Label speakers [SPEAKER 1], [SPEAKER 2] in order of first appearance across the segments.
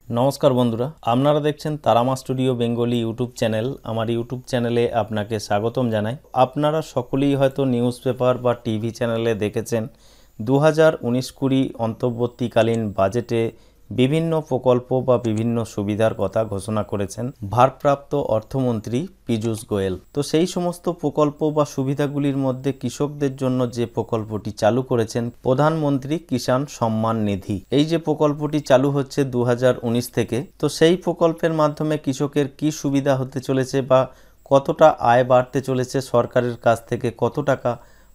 [SPEAKER 1] নমস্কার বন্ধুরা, আপনারা দেখছেন Tara Maa studio Bengali YouTube channel. আমার ইউটিউব চ্যানেলে আপনাকে স্বাগতম জানাই। আপনারা সকলেই হয়তো নিউজ পেপার বা টিভি চ্যানেলে দেখেছেন 2019-20 অন্তর্বর্তীকালীন বাজেটে বিভিন্ন প্রকল্প বা বিভিন্ন সুবিধার কথা ঘোষণা করেছেন ভারপ্রাপ্ত অর্থমন্ত্রী পীযূষ গোয়েল। তো সেই সমস্ত প্রকল্প বা সুবিধাগুলির মধ্যে কৃষকদের জন্য যে প্রকল্পটি চালু করেছেন প্রধানমন্ত্রী কিষাণ সম্মান নিধি, এই যে প্রকল্পটি চালু হচ্ছে 2019 থেকে, তো সেই প্রকল্পের মাধ্যমে কৃষকের কি সুবিধা হতে চলেছে বা কতটা আয় বাড়তে চলেছে, সরকারের কাছ থেকে কত টাকা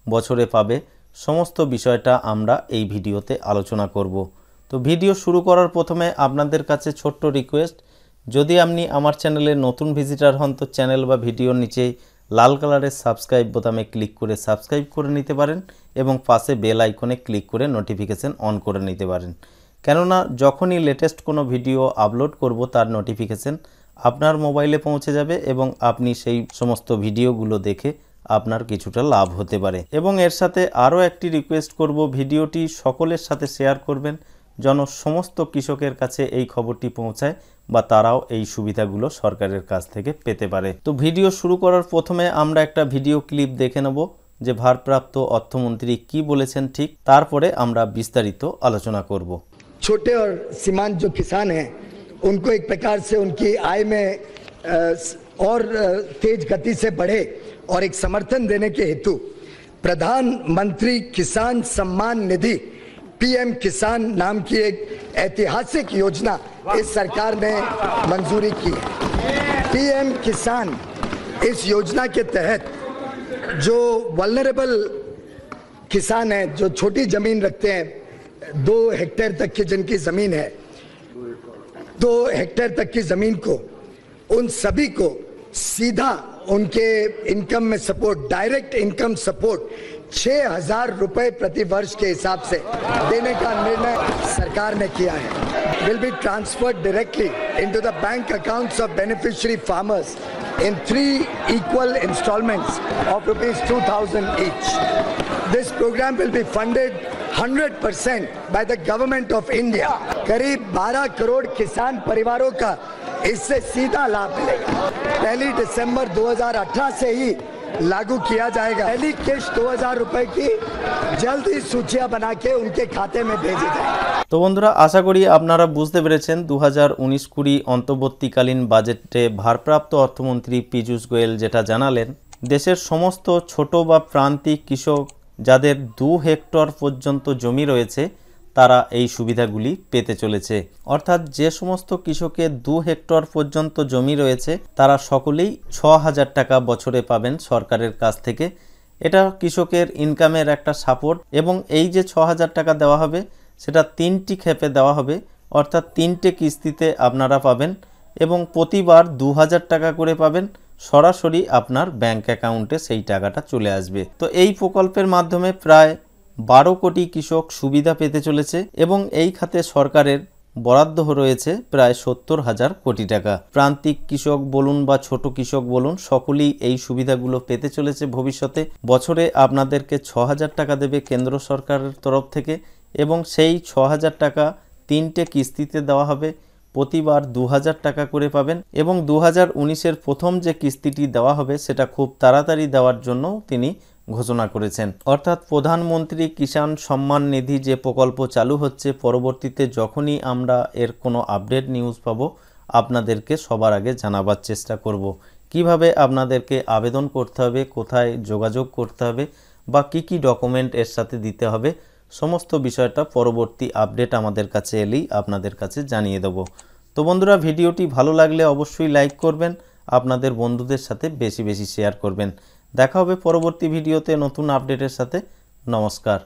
[SPEAKER 1] বছরে পাবে, সমস্ত বিষয়টা আমরা এই ভিডিওতে আলোচনা করব। তো ভিডিও শুরু করার প্রথমে আপনাদের কাছে ছোট্ট রিকোয়েস্ট, যদি আপনি আমার চ্যানেলে নতুন ভিজিটার হন তো চ্যানেল বা ভিডিওর নিচেই লাল কালারের সাবস্ক্রাইব বোতামে ক্লিক করে সাবস্ক্রাইব করে নিতে পারেন এবং পাশে বেল আইকনে ক্লিক করে নোটিফিকেশন অন করে নিতে পারেন। কেননা যখনই লেটেস্ট কোনো ভিডিও আপলোড করব তার নোটিফিকেশন আপনার মোবাইলে পৌঁছে যাবে এবং আপনি সেই সমস্ত ভিডিওগুলো দেখে আপনার কিছুটা লাভ হতে পারে। এবং এর সাথে আরও একটি রিকোয়েস্ট করব, ভিডিওটি সকলের সাথে শেয়ার করবেন যেন সমস্ত কৃষকের কাছে এই খবরটি পৌঁছায় বা তারাও এই সুবিধাগুলো সরকারের কাছ থেকে পেতে পারে। তো ভিডিও শুরু করার প্রথমে আমরা একটা ভিডিও ক্লিপ দেখে নেব যে ভারপ্রাপ্ত অর্থমন্ত্রী কি বলেছেন, ঠিক তারপরে আমরা বিস্তারিত আলোচনা করব।
[SPEAKER 2] छोटे और सीमांत जो किसान हैं उनको एक प्रकार से उनकी आय में और तेज गति से बढ़े और एक समर्थन देने के हेतु प्रधानमंत्री किसान सम्मान निधि पीएम किसान नाम की एक ऐतिहासिक योजना इस सरकार ने मंजूरी की है। पीएम किसान इस योजना के तहत जो वल्नरेबल किसान हैं, जो छोटी जमीन रखते हैं, 2 हेक्टेयर तक की जिनकी जमीन है, 2 हेक्टेयर तक की जमीन को, उन सभी को सीधा उनके इनकम में सपोर्ट, डायरेक्ट इनकम सपोर्ट 6,000 रुपए प्रति वर्ष के हिसाब से देने का निर्णय सरकार ने किया है। Will be transferred directly into the bank accounts of beneficiary farmers in 3 equal installments of ₹2,000 each. This program will be funded 100% by the government of India. करीब 12 करोड़ किसान परिवारों का इससे सीधा लाभ मिलेगा। 1 दिसंबर 2018 से ही लागू किया जाएगा। पहली किश्त 2,000 रुपए की जल्द ही सूचियां बना के उनके खाते में भेजी जाएगी।
[SPEAKER 1] তো বন্ধুরা, আশা করি আপনারা বুঝতে পেরেছেন 2019-20 অন্তর্বর্তীকালীন বাজেটে ভারপ্রাপ্ত অর্থমন্ত্রী পীযূষ গোয়েল যেটা জানালেন, দেশের সমস্ত ছোট বা প্রান্তিক কৃষক যাদের 2 হেক্টর পর্যন্ত জমি রয়েছে তারা এই সুবিধাগুলি পেতে চলেছে। অর্থাৎ যে সমস্ত কৃষকের 2 হেক্টর পর্যন্ত জমি রয়েছে তারা সকলেই 6,000 টাকা বছরে পাবেন সরকারের কাছ থেকে। এটা কৃষকের ইনকামের একটা সাপোর্ট এবং এই যে 6,000 টাকা দেওয়া হবে সেটা 3টি ক্ষেপে দেওয়া হবে, অর্থাৎ 3টে কিস্তিতে আপনারা পাবেন এবং প্রতিবার 2,000 টাকা করে পাবেন। সরাসরি আপনার ব্যাংক অ্যাকাউন্টে সেই টাকাটা চলে আসবে। তো এই প্রকল্পের মাধ্যমে প্রায় 12 কোটি কৃষক সুবিধা পেতে চলেছে এবং এই খাতে সরকারের বরাদ্দ রয়েছে প্রায় 70,000 কোটি টাকা। প্রান্তিক কৃষক বলুন বা ছোট কৃষক বলুন, সকলেই এই সুবিধাগুলো পেতে চলেছে। ভবিষ্যতে বছরে আপনাদেরকে 6,000 টাকা দেবে কেন্দ্র সরকারের তরফ থেকে এবং সেই 6,000 টাকা 3টে কিস্তিতে দেওয়া হবে, প্রতিবার 2,000 টাকা করে পাবেন এবং 2019-এর প্রথম যে কিস্তিটি দেওয়া হবে সেটা খুব তাড়াতাড়ি দেওয়ার জন্য তিনি ঘোষণা করেছেন। অর্থাৎ প্রধানমন্ত্রী কিষাণ সম্মান নিধি যে প্রকল্প চালু হচ্ছে, পরবর্তীতে যখনই আমরা এর কোনো আপডেট নিউজ পাবো আপনাদেরকে সবার আগে জানাবার চেষ্টা করব। কিভাবে আপনাদেরকে আবেদন করতে হবে, কোথায় যোগাযোগ করতে হবে বা কি কি ডকুমেন্ট এর সাথে দিতে হবে, সমস্ত বিষয়টা পরবর্তী আপডেট আমাদের কাছে এলেই আপনাদের কাছে জানিয়ে দেব। তো বন্ধুরা, ভিডিওটি ভালো লাগলে অবশ্যই লাইক করবেন, আপনাদের বন্ধুদের সাথে বেশি বেশি শেয়ার করবেন। দেখা হবে পরবর্তী ভিডিওতে নতুন আপডেটের সাথে। নমস্কার।